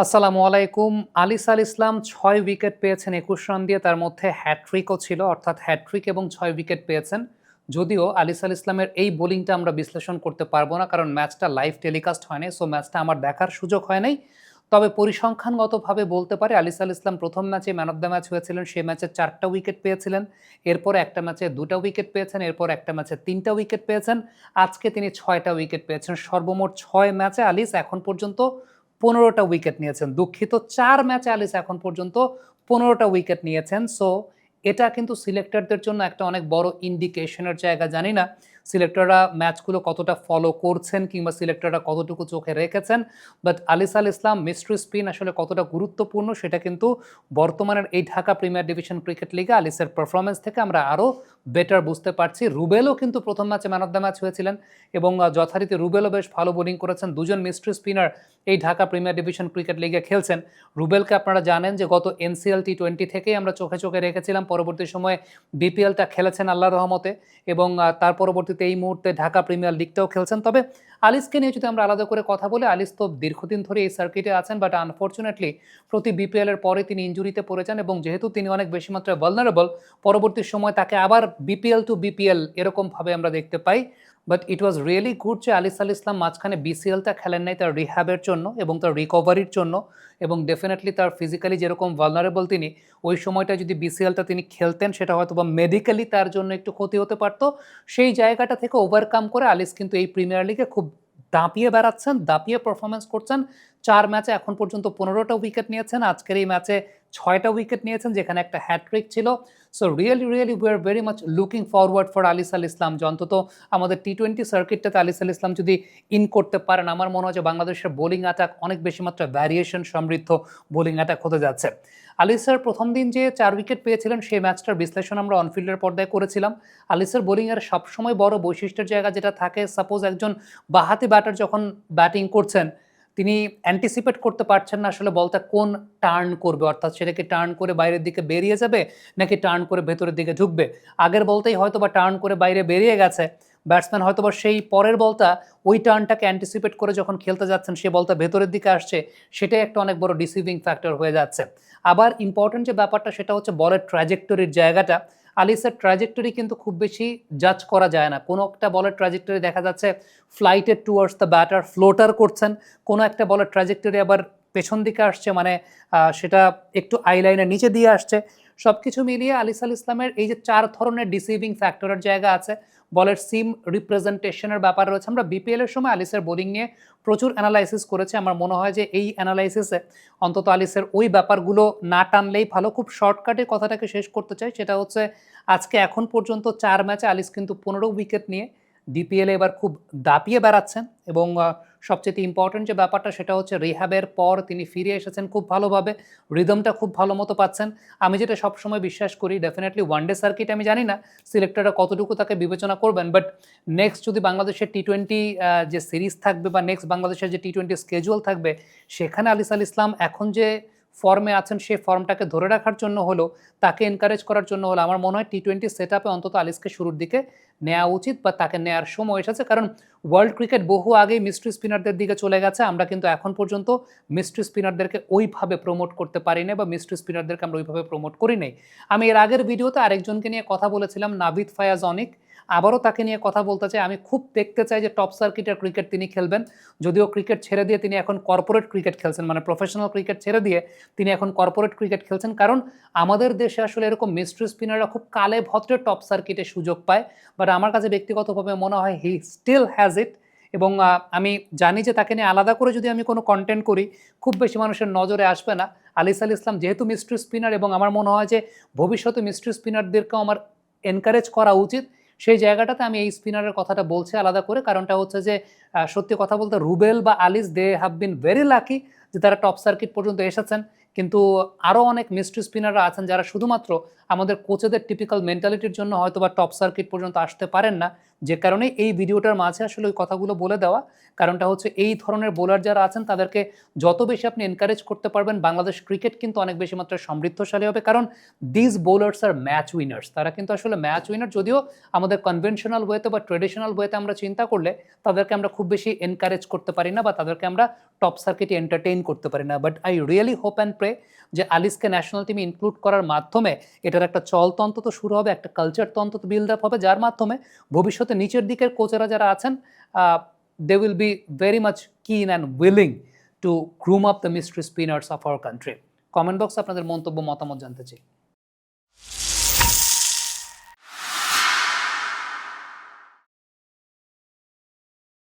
আসসালামু আলাইকুম। আলিস আল ইসলাম ৬ উইকেট পেয়েছেন ২১ রান দিয়ে, তার মধ্যে হ্যাট্রিকও ছিল, অর্থাৎ হ্যাট্রিক এবং ৬ উইকেট পেয়েছেন। যদিও আলিস আল ইসলামের এই বোলিংটা আমরা বিশ্লেষণ করতে পারবো না, কারণ ম্যাচটা লাইভ টেলিকাস্ট হয়নি, সো ম্যাচটা আমার দেখার সুযোগ হয় নাই। তবে পরিসংখ্যানগতভাবে বলতে পারি আলিস আল ইসলাম প্রথম ম্যাচে ম্যান অফ দ্য ম্যাচ হয়েছিলেন, সেই ম্যাচে ৪টা উইকেট পেয়েছিলেন। এরপরে একটা ম্যাচে ২টা উইকেট পেয়েছেন, এরপর একটা ম্যাচে ৩টা উইকেট পেয়েছেন। আজকে তিনি ৬টা উইকেট পেয়েছেন। সর্বমোট ৬ ম্যাচে আলিস এখন পর্যন্ত ১৫টা উইকেট নিয়েছেন। দুঃখিত, ৪ ম্যাচে আলিস এখন পর্যন্ত ১৫টা উইকেট নিয়েছেন। সো এটা কিন্তু সিলেক্টরদের জন্য একটা অনেক বড় ইন্ডিকেশনের জায়গা। জানি না সিলেক্টররা ম্যাচগুলো কতটা ফলো করছেন কিংবা সিলেক্টররা কতটুকু চোখে রেখেছেন। But Alis Al Islam mystery spin আসলে কতটা গুরুত্বপূর্ণ সেটা কিন্তু বর্তমানের এই ঢাকা প্রিমিয়ার ডিভিশন ক্রিকেট লিগে আলিসের পারফরমেন্স থেকে আমরা আরও বেটার বুঝতে পারছি। রুবেলও কিন্তু প্রথম ম্যাচে ম্যান অফ দ্য ম্যাচ হয়েছিলেন এবং যথারীতি রুবেলও বেশ ভালো বোলিং করেছেন। দুজন মিস্ট্রি স্পিনার এই ঢাকা প্রিমিয়ার ডিভিশন ক্রিকেট লিগে খেলছেন। রুবেলকে আপনারা জানেন যে গত এনসিএল টি-20 থেকেই আমরা চোখে চোখে রেখেছিলাম। পরবর্তী সময়ে বিপিএলটা খেলেছেন আল্লাহর রহমতে এবং তার পরবর্তীতে এই মুহূর্তে ঢাকা প্রিমিয়ার লিগটাও খেলছেন। তবে আলিসকে নিয়ে যদি আমরা আলাদা করে কথা বলি, আলিস তো দীর্ঘদিন ধরে এই সার্কিটে আছেন, বাট আনফর্চুনেটলি প্রতি বিপিএলের পরে তিনি ইনজুরিতে পড়ে যান এবং যেহেতু তিনি অনেক বেশি মাত্রায় ভালনারেবল, পরবর্তী সময় তাকে আবার বিপিএল টু বিপিএল এরকমভাবে আমরা দেখতে পাই। But it was really good যে আলিস আল ইসলাম মাঝখানে বিসিএলটা খেলেন নাই তার রিহ্যাবের জন্য এবং তার রিকভারির জন্য, এবং ডেফিনেটলি তার ফিজিক্যালি যেরকম ভালনারেবল তিনি, ওই সময়টা যদি বিসিএলটা তিনি খেলতেন সেটা হয়তো বা মেডিকেলি তার জন্য একটু ক্ষতি হতে পারতো। সেই জায়গাটা থেকে ওভারকাম করে আলিস কিন্তু এই প্রিমিয়ার লিগে খুব দাপিয়ে বেড়াচ্ছেন, দাপিয়ে পারফরমেন্স করছেন। ৪ ম্যাচে এখন পর্যন্ত ১৫টা উইকেট নিয়েছেন। আজকের এই ম্যাচে ৬টা উইকেট নিয়েছেন, যেখানে একটা হ্যাট্রিক ছিল। So really we are very much looking forward for Alis Al Islam, যে অন্তত আমাদের টি-20 সার্কিটটাতে আলিস আল ইসলাম যদি ইন করতে পারেন, আমার মনে হয় যে বাংলাদেশের বোলিং অ্যাটাক অনেক বেশি মাত্রায় ভ্যারিয়েশন সমৃদ্ধ বোলিং অ্যাটাক হতে যাচ্ছে। আলিসের প্রথম দিন যে ৪ উইকেট পেয়েছিলেন সেই ম্যাচটার বিশ্লেষণ আমরা অনফিল্ডের পর্দায় করেছিলাম। আলিসের বোলিংয়ের সবসময় বড় বৈশিষ্ট্যের জায়গা যেটা থাকে, সাপোজ একজন বাঁহাতি ব্যাটার যখন ব্যাটিং করছেন, তিনি অ্যান্টিসিপেট করতে পারছেন না আসলে বলটা কোন টার্ন করবে, অর্থাৎ সেটা কি টার্ন করে বাইরের দিকে বেরিয়ে যাবে নাকি টার্ন করে ভেতরের দিকে ঢুকবে। আগের বলতেই হয়তো বা টার্ন করে বাইরে বেরিয়ে গেছে, ব্যাটসম্যান হয়তো বা সেই পরের বলটা ওই টার্নটাকে অ্যান্টিসিপেট করে যখন খেলতে যাচ্ছেন সে বলটা ভেতরের দিকে আসছে, সেটাই একটা অনেক বড় ডিসিভিং ফ্যাক্টর হয়ে যাচ্ছে। আবার ইম্পর্টেন্ট যে ব্যাপারটা সেটা হচ্ছে বলের ট্র্যাজেক্টরির জায়গাটা। আলিসের ট্র্যাজেক্টরি কিন্তু খুব বেশি জাজ করা যায় না। কোনো একটা বলের ট্র্যাজেক্টরি দেখা যাচ্ছে ফ্লাইটেড টুয়ার্ডস দ্য ব্যাটার, ফ্লোটার করছেন। কোনো একটা বলের ট্র্যাজেক্টরি আবার পেছন দিকে আসছে, মানে সেটা একটু আইলাইনের নিচে দিয়ে আসছে। সব কিছু মিলিয়ে আলিস আল ইসলামের এই যে ৪ ধরনের ডিসিভিং ফ্যাক্টরের জায়গা আছে, বলের সিম রিপ্রেজেন্টেশনের ব্যাপার রয়েছে। আমরা বিপিএল এর সময় আলিসের বোলিং নিয়ে প্রচুর অ্যানালাইসিস করেছি। আমার মনে হয় যে এই অ্যানালাইসিসে অন্তত আলিসের ওই ব্যাপারগুলো না টানলেই ভালো। খুব শর্টকাটে কথাটাকে শেষ করতে চাই, সেটা হচ্ছে আজকে এখন পর্যন্ত ৪ ম্যাচে আলিস কিন্তু ১৫ উইকেট নিয়ে ডিপিএলে এবার খুব দাপিয়ে বেড়াচ্ছেন এবং সবচেয়ে ইম্পর্টেন্ট যে ব্যাপারটা সেটা হচ্ছে রিহ্যাবের পর তিনি ফিরে এসেছেন খুব ভালোভাবে, রিদমটা খুব ভালো মতো পাচ্ছেন। আমি যেটা সবসময় বিশ্বাস করি, ডেফিনেটলি ওয়ানডে সার্কিট আমি জানি না সিলেক্টররা কতটুকু তাকে বিবেচনা করবেন, বাট নেক্সট যদি বাংলাদেশের টি-20 যে সিরিজ থাকবে বা নেক্সট বাংলাদেশের যে টি-20 স্কেজুয়াল থাকবে, সেখানে আলিস আল ইসলাম এখন যে ফর্মে আছেন সেই ফর্মটাকে ধরে রাখার জন্য হলো, তাকে এনকারেজ করার জন্য হলো, আমার মনে হয় টি-20 সেট আপে অন্তত আলিসকে শুরুর দিকে নেওয়া উচিত বা তাকে নেওয়ার সময় এসেছে। কারণ ওয়ার্ল্ড ক্রিকেট বহু আগেই মিস্ট্রি স্পিনারদের দিকে চলে গেছে। আমরা কিন্তু এখন পর্যন্ত মিস্ট্রি স্পিনারদেরকে ওইভাবে প্রমোট করতে পারি না বা মিস্ট্রি স্পিনারদেরকে আমরা ওইভাবে প্রমোট করি নাই। আমি এর আগের ভিডিওতে আরেকজনকে নিয়ে কথা বলেছিলাম, নাভিদ ফায়াজ অনিক। আবারও তাকে নিয়ে কথা বলতে চাই। আমি খুব দেখতে চাই যে টপ সার্কিটের ক্রিকেট তিনি খেলবেন। যদিও ক্রিকেট ছেড়ে দিয়ে তিনি এখন কর্পোরেট ক্রিকেট খেলছেন, মানে প্রফেশনাল ক্রিকেট ছেড়ে দিয়ে তিনি এখন কর্পোরেট ক্রিকেট খেলছেন। কারণ আমাদের দেশে আসলে এরকম মিস্ট্রি স্পিনাররা খুব কালে ভদ্রে টপ সার্কিটে সুযোগ পায়। বাট আমার কাছে ব্যক্তিগতভাবে মনে হয় হি স্টিল হ্যাজ ইট। এবং আমি জানি যে তাকে নিয়ে আলাদা করে যদি আমি কোনো কন্টেন্ট করি খুব বেশি মানুষের নজরে আসবে না। আলিস আল ইসলাম যেহেতু মিস্ট্রি স্পিনার এবং আমার মনে হয় যে ভবিষ্যতে মিস্ট্রি স্পিনারদেরকেও আমার এনকারেজ করা উচিত, সেই জায়গাটাতে আমি এই স্পিনারের কথাটা বলছি আলাদা করে। কারণটা হচ্ছে যে সত্যি কথা বলতে রুবেল বা Alis they have been very lucky যে তারা টপ সার্কিট পর্যন্ত এসেছেন। কিন্তু আরও অনেক মিস্ট্রি স্পিনাররা আছেন যারা শুধুমাত্র আমাদের কোচেদের টিপিক্যাল মেন্টালিটির জন্য হয়তো বা টপ সার্কিট পর্যন্ত আসতে পারেন না। যে কারণে এই ভিডিওটার মাঝে আসলে ওই কথাগুলো বলে দেওয়া। কারণটা হচ্ছে এই ধরনের বোলার যারা আছেন তাদেরকে যত বেশি আপনি এনকারেজ করতে পারবেন, বাংলাদেশ ক্রিকেট কিন্তু অনেক বেশি মাত্রায় সমৃদ্ধশালী হবে। কারণ this bowlers are match winners, তারা কিন্তু আসলে ম্যাচ উইনার। যদিও আমাদের কনভেনশনাল ওয়েতে বা ট্রেডিশনাল ওয়েতে আমরা চিন্তা করলে তাদেরকে আমরা খুব বেশি এনকারেজ করতে পারি না বা তাদেরকে আমরা টপ সার্কিটে এন্টারটেইন করতে পারি না। But I really hope and pray যে আলিসকে ন্যাশনাল টিমে ইনক্লুড করার মাধ্যমে এটার একটা চলতন্ত্র তো শুরু হবে, একটা কালচার তন্ত্র তো বিল্ড আপ হবে, যার মাধ্যমে ভবিষ্যতে নিচের দিকের কোচেরা যারা আছেন they will be very much keen and willing to groom up the mystery spinners of our country. Comment বক্সে আপনাদের মন্তব্য মতামত জানতে চাই।